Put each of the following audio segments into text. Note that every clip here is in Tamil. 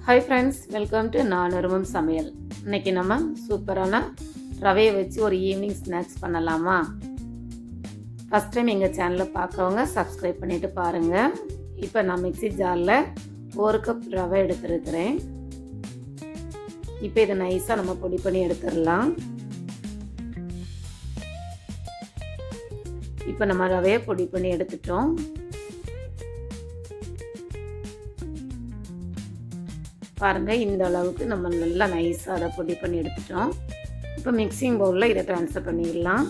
ஹாய் ஃப்ரெண்ட்ஸ், வெல்கம் டு நான் விரும்பும் சமையல். இன்றைக்கி நம்ம சூப்பரான ரவையை வச்சு ஒரு ஈவினிங் ஸ்நாக்ஸ் பண்ணலாமா? ஃபஸ்ட் டைம் எங்கள் சேனலை பார்க்குறவங்க சப்ஸ்கிரைப் பண்ணிவிட்டு பாருங்கள். இப்போ நான் மிக்ஸி ஜாரில் 1 கப் ரவை எடுத்துருக்கிறேன். இப்போ இதை நைஸாக நம்ம பொடி பண்ணி எடுத்துடலாம். இப்போ நம்ம ரவையை பொடி பண்ணி எடுத்துட்டோம். பாருங்கள், இந்த அளவுக்கு நம்ம நல்லா நைஸாக அதை பொடி பண்ணி எடுத்துட்டோம். இப்போ மிக்சிங் பவுலில் இதை ட்ரான்ஸ்ஃபர் பண்ணிடலாம்.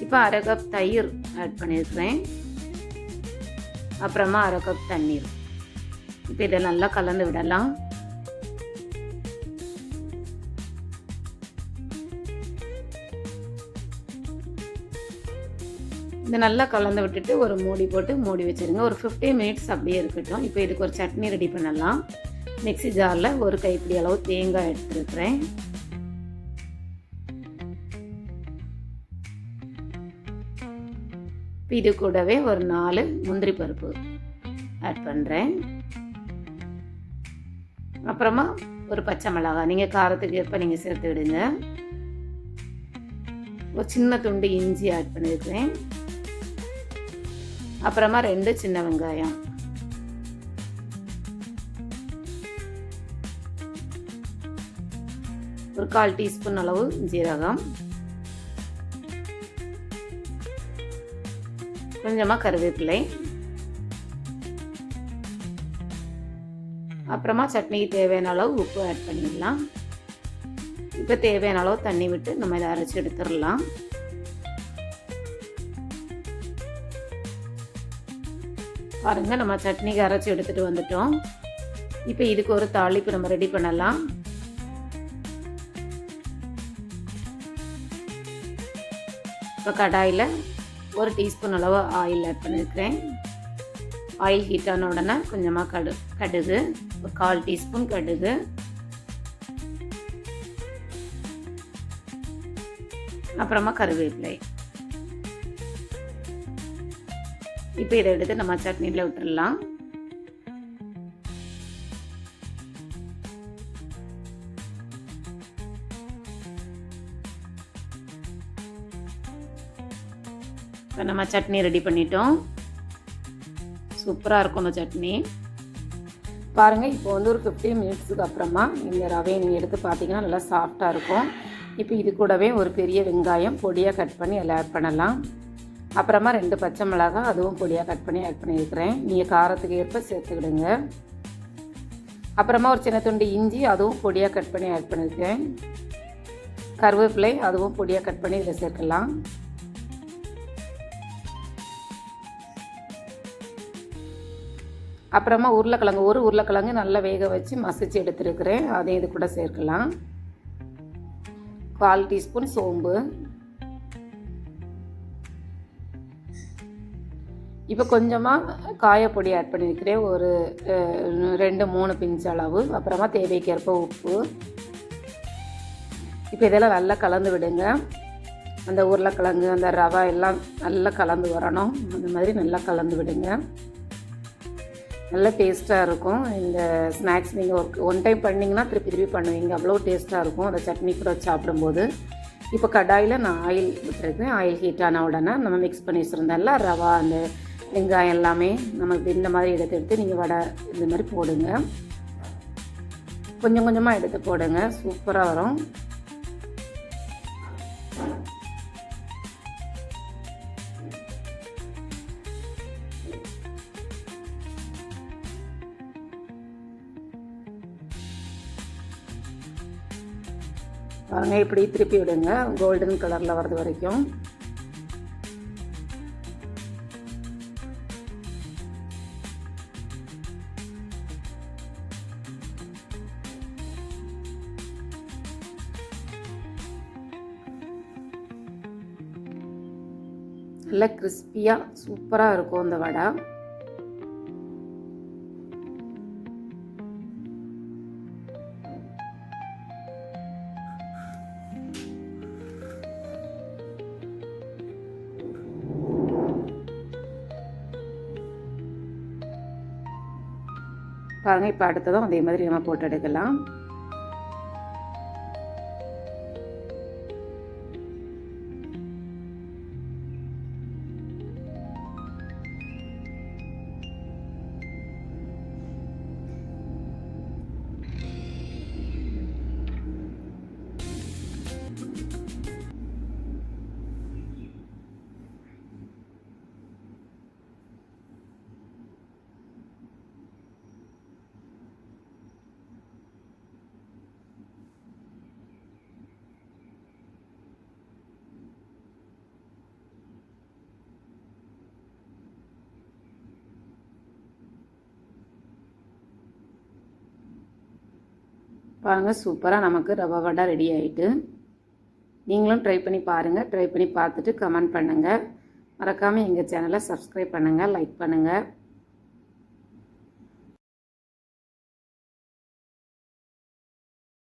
இப்போ 1/2 கப் தயிர் ஆட் பண்ணியிருக்கிறேன். அப்புறமா 1/2 கப் தண்ணீர். இப்போ இதை நல்லா கலந்து விடலாம். இதை நல்லா கலந்து விட்டுட்டு ஒரு மூடி போட்டு மூடி வச்சுருங்க. ஒரு 15 மினிட்ஸ் அப்படியே இருக்கட்டும். இப்போ இதுக்கு ஒரு சட்னி ரெடி பண்ணலாம். மிக்ஸி ஜாரில் ஒரு கைப்பிடி அளவு தேங்காய் எடுத்துருக்கிறேன். இது கூடவே ஒரு 4 முந்திரி பருப்பு ஆட் பண்ணுறேன். அப்புறமா ஒரு பச்சை மிளகாய், நீங்கள் காரத்துக்கு ஏற்ப நீங்கள் சேர்த்து விடுங்க. ஒரு சின்ன துண்டு இஞ்சி ஆட் பண்ணியிருக்கிறேன். அப்புறமா 2 சின்ன வெங்காயம், ஒரு 1/4 டீஸ்பூன் அளவு ஜீரகம், கொஞ்சமாக கருவேப்பிலை, அப்புறமா சட்னிக்கு தேவையான அளவு உப்பு ஆட் பண்ணிடலாம். இப்போ தேவையான அளவு தண்ணி விட்டு நம்ம இதை அரைச்சி எடுத்துடலாம். பாருங்கள், நம்ம சட்னிக்கு அரைச்சி எடுத்துகிட்டு வந்துட்டோம். இப்போ இதுக்கு ஒரு தாளிப்பு நம்ம ரெடி பண்ணலாம். இப்போ கடாயில் 1 டீஸ்பூன் அளவு ஆயில் ஆட் பண்ணியிருக்கிறேன். ஆயில் ஹீட் ஆன உடனே கொஞ்சமாக கடுகு, ஒரு 1/4 டீஸ்பூன் கடுகு, அப்புறமா கருவேப்பிலை. இப்போ இதை எடுத்து நம்ம சட்னியில் விட்டுடலாம். இப்போ நம்ம சட்னி ரெடி பண்ணிட்டோம். சூப்பராக இருக்கும் அந்த சட்னி. பாருங்கள், இப்போ வந்து ஒரு 15 மினிட்ஸுக்கு அப்புறமா இந்த ரவையை நீங்கள் எடுத்து பார்த்தீங்கன்னா நல்லா சாஃப்டாக இருக்கும். இப்போ இது கூடவே ஒரு பெரிய வெங்காயம் பொடியாக கட் பண்ணி அதில் ஆட் பண்ணலாம். அப்புறமா 2 பச்சை மிளகாய், அதுவும் பொடியாக கட் பண்ணி ஆட் பண்ணியிருக்கிறேன். நீங்கள் காரத்துக்கு ஏற்ப சேர்த்துக்கிடுங்க. அப்புறமா ஒரு சின்ன துண்டு இஞ்சி, அதுவும் பொடியாக கட் பண்ணி ஆட் பண்ணியிருக்கேன். கருவேப்பிலை, அதுவும் பொடியாக கட் பண்ணி இதில் சேர்க்கலாம். அப்புறமா உருளைக்கிழங்கு, ஒரு உருளைக்கிழங்கு நல்லா வேக வச்சு மசிச்சு எடுத்துருக்கிறேன். அதையும் இது கூட சேர்க்கலாம். 1/4 டீஸ்பூன் சோம்பு. இப்போ கொஞ்சமாக காயப்பொடி ஆட் பண்ணியிருக்கிறேன், ஒரு 2-3 பிஞ்ச் அளவு. அப்புறமா தேவைக்கேற்ப உப்பு. இப்போ இதெல்லாம் நல்லா கலந்து விடுங்க. அந்த உருளைக்கிழங்கு, அந்த ரவை எல்லாம் நல்லா கலந்து வரணும். அந்த மாதிரி நல்லா கலந்து விடுங்க. நல்ல டேஸ்ட்டாக இருக்கும் இந்த ஸ்நாக்ஸ். நீங்கள் ஒன் டைம் பண்ணிங்கன்னா திருப்பி பண்ணுவீங்க. அவ்வளோ டேஸ்ட்டாக இருக்கும் அந்த சட்னி கூட சாப்பிடும்போது. இப்போ கடாயில் நான் ஆயில் விட்டுருக்கேன். ஆயில் ஹீட் ஆன உடனே நம்ம மிக்ஸ் பண்ணி வச்சுருந்தோம்ல ரவா, அந்த வெங்காயம் எல்லாமே நம்ம இந்த மாதிரி எடுத்து நீங்கள் வடை இந்த மாதிரி போடுங்க. கொஞ்சம் கொஞ்சமாக எடுத்து போடுங்க, சூப்பராக வரும். பாருங்கள், இப்படி திருப்பி விடுங்க கோல்டன் கலரில் வர்றது வரைக்கும். நல்லா கிறிஸ்பியாக சூப்பராக இருக்கும் இந்த வடை. பாருங்கள். இப்போ அடுத்ததும் அதே மாதிரி நம்ம போட்டு எடுக்கலாம். பாருங்கள், சூப்பராக நமக்கு ரவா வடை ரெடி ஆகிட்டு. நீங்களும் ட்ரை பண்ணி பாருங்கள். ட்ரை பண்ணி பார்த்துட்டு கமெண்ட் பண்ணுங்கள். மறக்காமல் எங்கள் சேனலை சப்ஸ்கிரைப் பண்ணுங்கள், லைக் பண்ணுங்கள்.